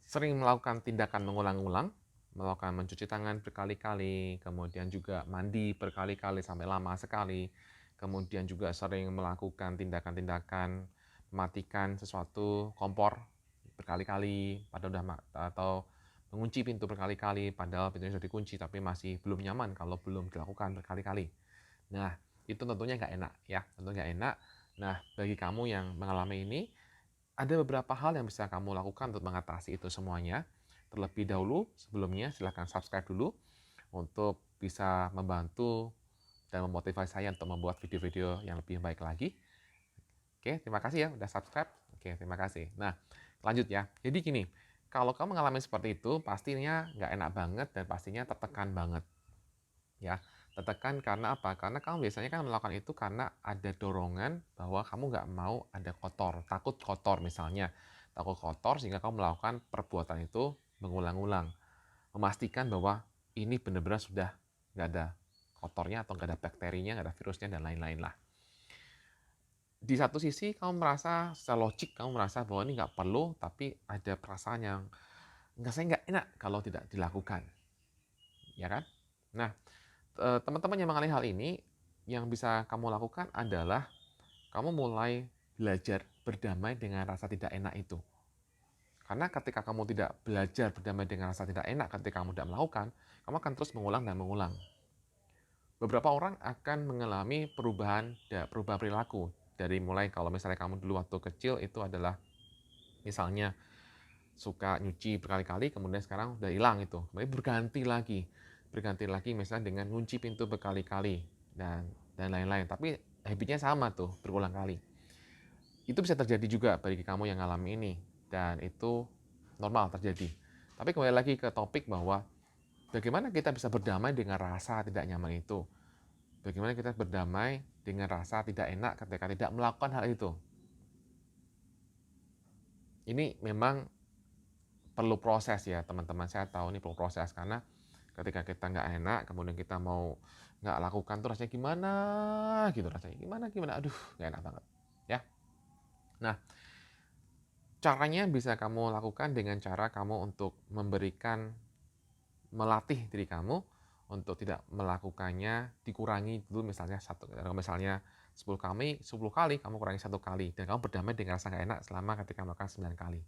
sering melakukan tindakan mengulang-ulang, melakukan mencuci tangan berkali-kali, kemudian juga mandi berkali-kali sampai lama sekali, kemudian juga sering melakukan tindakan-tindakan mematikan sesuatu, kompor berkali-kali, padahal udah atau mengunci pintu berkali-kali, padahal pintunya sudah dikunci, tapi masih belum nyaman kalau belum dilakukan berkali-kali. Nah, itu tentunya nggak enak ya, tentunya nggak enak. Nah, bagi kamu yang mengalami ini, ada beberapa hal yang bisa kamu lakukan untuk mengatasi itu semuanya. Terlebih dahulu, sebelumnya silahkan subscribe dulu untuk bisa membantu dan memotivasi saya untuk membuat video-video yang lebih baik lagi. Oke, terima kasih ya udah subscribe. Oke, terima kasih. Nah, lanjut ya. Jadi gini, kalau kamu mengalami seperti itu, pastinya nggak enak banget dan pastinya tertekan banget. Ya, tertekan karena apa? Karena kamu biasanya kan melakukan itu karena ada dorongan bahwa kamu nggak mau ada kotor, takut kotor misalnya. Takut kotor sehingga kamu melakukan perbuatan itu mengulang-ulang. Memastikan bahwa ini benar-benar sudah nggak ada kotornya atau nggak ada bakterinya, nggak ada virusnya, dan lain-lain lah. Di satu sisi kamu merasa, secara logik kamu merasa bahwa ini nggak perlu, tapi ada perasaan yang nggak, saya nggak enak kalau tidak dilakukan, ya kan? Nah, teman-teman yang mengalami hal ini, yang bisa kamu lakukan adalah kamu mulai belajar berdamai dengan rasa tidak enak itu. Karena ketika kamu tidak belajar berdamai dengan rasa tidak enak ketika kamu tidak melakukan, kamu akan terus mengulang dan mengulang. Beberapa orang akan mengalami perubahan perilaku. Dari mulai kalau misalnya kamu dulu waktu kecil itu adalah misalnya suka nyuci berkali-kali, kemudian sekarang udah hilang itu. Kemudian berganti lagi misalnya dengan ngunci pintu berkali-kali dan lain-lain. Tapi habitnya sama tuh, berulang kali. Itu bisa terjadi juga bagi kamu yang ngalami ini, dan itu normal terjadi. Tapi kembali lagi ke topik bahwa bagaimana kita bisa berdamai dengan rasa tidak nyaman itu. Bagaimana kita berdamai dengan rasa tidak enak ketika tidak melakukan hal itu. Ini memang perlu proses ya teman-teman, saya tahu ini perlu proses karena ketika kita nggak enak kemudian kita mau nggak lakukan tuh rasanya gimana gitu, rasanya gimana, aduh nggak enak banget ya. Nah, caranya bisa kamu lakukan dengan cara kamu untuk melatih diri kamu untuk tidak melakukannya, dikurangi dulu misalnya 10 kali kamu kurangi 1 kali, dan kamu berdamai dengan rasa nggak enak selama ketika melakukan 9 kali.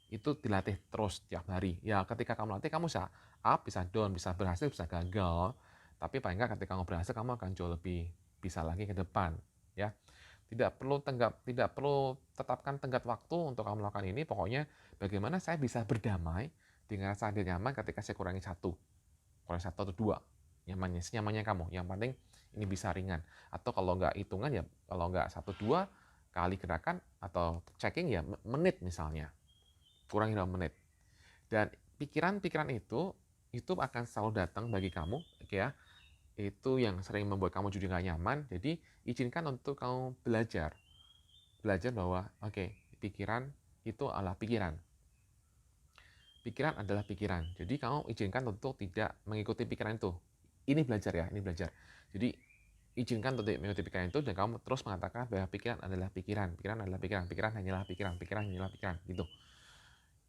Itu dilatih terus tiap hari. Ya ketika kamu latih, kamu bisa up, bisa down, bisa berhasil, bisa gagal. Tapi paling nggak ketika kamu berhasil, kamu akan jauh lebih bisa lagi ke depan. Ya, tidak perlu tetapkan tenggat waktu untuk kamu melakukan ini. Pokoknya bagaimana saya bisa berdamai dengan rasa tidak nyaman ketika saya kurangi satu atau dua. Senyamannya kamu. Yang penting ini bisa ringan. Atau kalau nggak hitungan ya, kalau nggak 1-2 kali gerakan atau checking ya menit misalnya, kurangi 2 menit. Dan pikiran-pikiran itu akan selalu datang bagi kamu, oke ya. Itu yang sering membuat kamu jadi nggak nyaman. Jadi izinkan untuk kamu belajar. Belajar bahwa oke, pikiran itu adalah pikiran. Pikiran adalah pikiran. Jadi kamu izinkan untuk tidak mengikuti pikiran itu. Ini belajar ya, ini belajar. Jadi izinkan untuk tidak mengikuti pikiran itu dan kamu terus mengatakan bahwa pikiran adalah pikiran, pikiran adalah pikiran, pikiran hanyalah pikiran, pikiran hanyalah pikiran, gitu.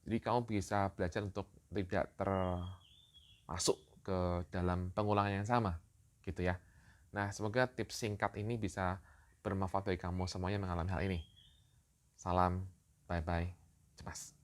Jadi kamu bisa belajar untuk tidak termasuk ke dalam pengulangan yang sama, gitu ya. Nah, semoga tips singkat ini bisa bermanfaat bagi kamu semuanya mengalami hal ini. Salam, bye-bye, cemas.